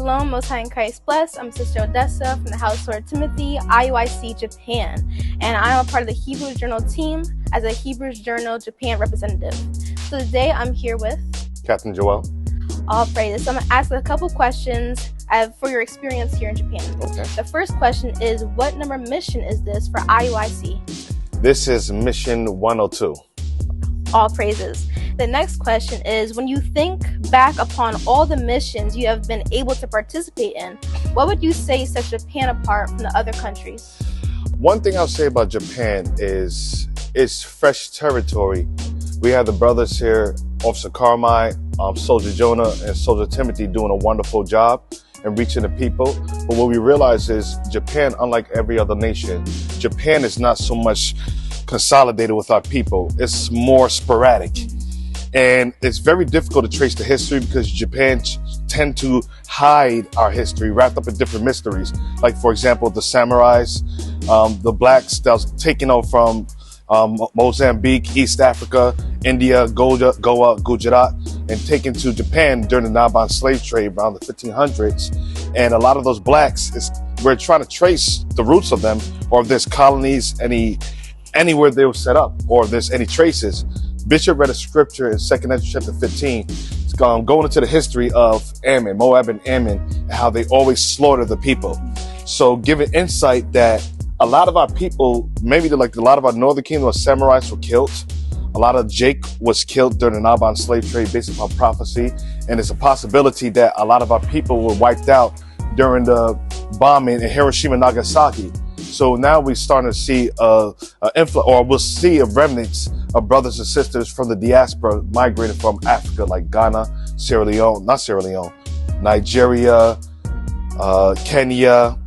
Shalom, Most High in Christ bless. I'm Sister Odessa from the household Timothy, IUIC Japan, and I'm a part of the Hebrews Journal team as a Hebrews Journal Japan representative. So today I'm here with Captain Joel. All praises. So I'm going to ask a couple questions for your experience here in Japan. Okay. The first question is, what number mission is this for IUIC? This is mission 102. All praises. The next question is, when you think back upon all the missions you have been able to participate in, what would you say sets Japan apart from the other countries? One thing I'll say about Japan is it's fresh territory. We have the brothers here, Officer Carmine, Soldier Jonah, and Soldier Timothy doing a wonderful job in reaching the people. But what we realize is Japan, unlike every other nation, Japan is not so much consolidated with our people. It's more sporadic. And it's very difficult to trace the history because Japan tend to hide our history, wrapped up in different mysteries. Like, for example, the samurais, the blacks that was taken over from Mozambique, East Africa, India, Goa, Gujarat, and taken to Japan during the Naban slave trade around the 1500s. And a lot of those blacks, we're trying to trace the roots of them, or if there's colonies, anywhere they were set up, or if there's any traces. Bishop read a scripture in 2nd Ezra chapter 15, going into the history of Ammon, Moab and Ammon, and how they always slaughter the people. So giving insight that a lot of our people, maybe like a lot of our northern kingdom samurais were killed. A lot of Jake was killed during the Naban slave trade based upon prophecy. And it's a possibility that a lot of our people were wiped out during the bombing in Hiroshima and Nagasaki. So now we're starting to see we'll see remnants of brothers and sisters from the diaspora migrated from Africa, like Ghana, Nigeria, Kenya,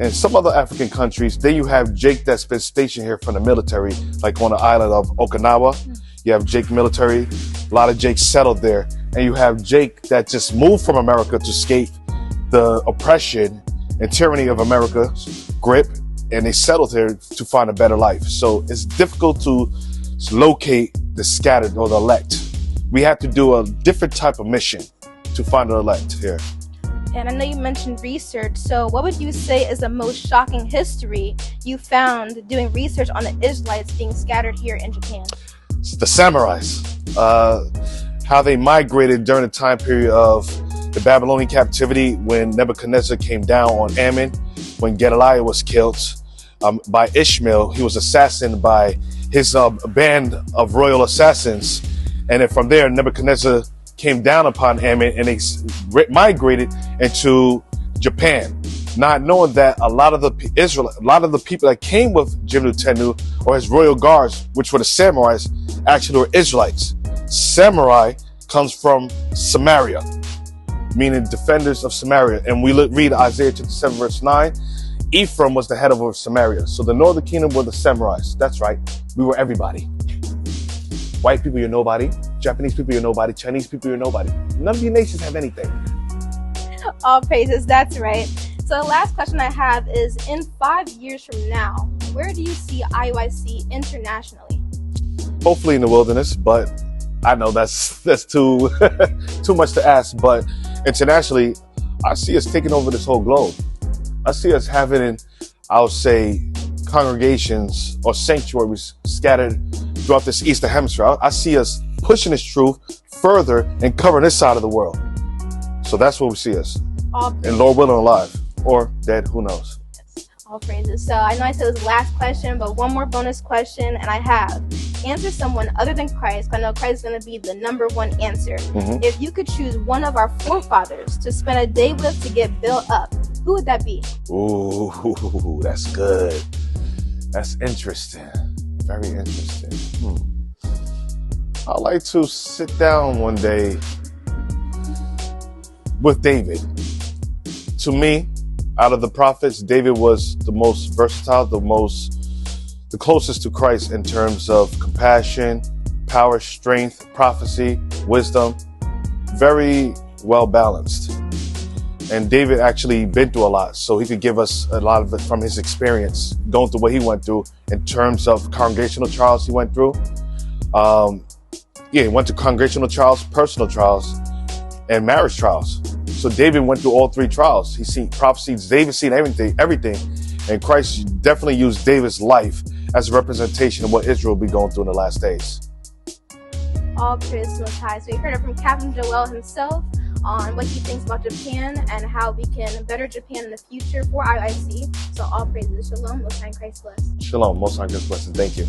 and some other African countries. Then you have Jake that's been stationed here from the military, like on the island of Okinawa. You have Jake military, a lot of Jake settled there. And you have Jake that just moved from America to escape the oppression and tyranny of America's grip, and they settled here to find a better life. So it's difficult to locate the scattered or the elect. We have to do a different type of mission to find the elect here. And I know you mentioned research, so what would you say is the most shocking history you found doing research on the Israelites being scattered here in Japan? It's the samurais, how they migrated during the time period of the Babylonian captivity when Nebuchadnezzar came down on Ammon, when Gedaliah was killed by Ishmael. He was assassinated by his band of royal assassins. And then from there, Nebuchadnezzar came down upon Ammon and they migrated into Japan, not knowing that a lot of the people that came with Jimmu Tenno or his royal guards, which were the samurais, actually were Israelites. Samurai comes from Samaria, meaning defenders of Samaria. And we read Isaiah chapter 7 verse 9. Ephraim was the head of Samaria. So the northern kingdom were the samurais. That's right. We were everybody. White people, you're nobody. Japanese people, you're nobody. Chinese people, you're nobody. None of your nations have anything. All praises. That's right. So the last question I have is, in 5 years from now, where do you see IUIC internationally? Hopefully in the wilderness, but I know that's too too much to ask. But internationally, I see us taking over this whole globe. I see us having, I would say, congregations or sanctuaries scattered throughout this Eastern Hemisphere. I see us pushing this truth further and covering this side of the world. So that's where we see us. And Lord willing, alive or dead, who knows? All praises. So I know I said it was the last question, but one more bonus question, and I have: answer someone other than Christ. I know Christ is going to be the number one answer. If you could choose one of our forefathers to spend a day with to get built up, who would that be? Ooh, that's good. That's interesting. Very interesting. I'd like to sit down one day with David. To me, out of the prophets, David was the most versatile, the closest to Christ in terms of compassion, power, strength, prophecy, wisdom. Very well balanced. And David actually been through a lot, so he could give us a lot of it from his experience, going through what he went through in terms of congregational trials he went through. He went to congregational trials, personal trials, and marriage trials. So David went through all 3 trials. He seen prophecies. David seen everything. And Christ definitely used David's life as a representation of what Israel will be going through in the last days. All praise to the Most High. So we heard it from Captain Joel himself on what he thinks about Japan and how we can better Japan in the future for IIC. So all praises. Shalom. Most High in Christ bless. Shalom. Most High in Christ bless. Thank you.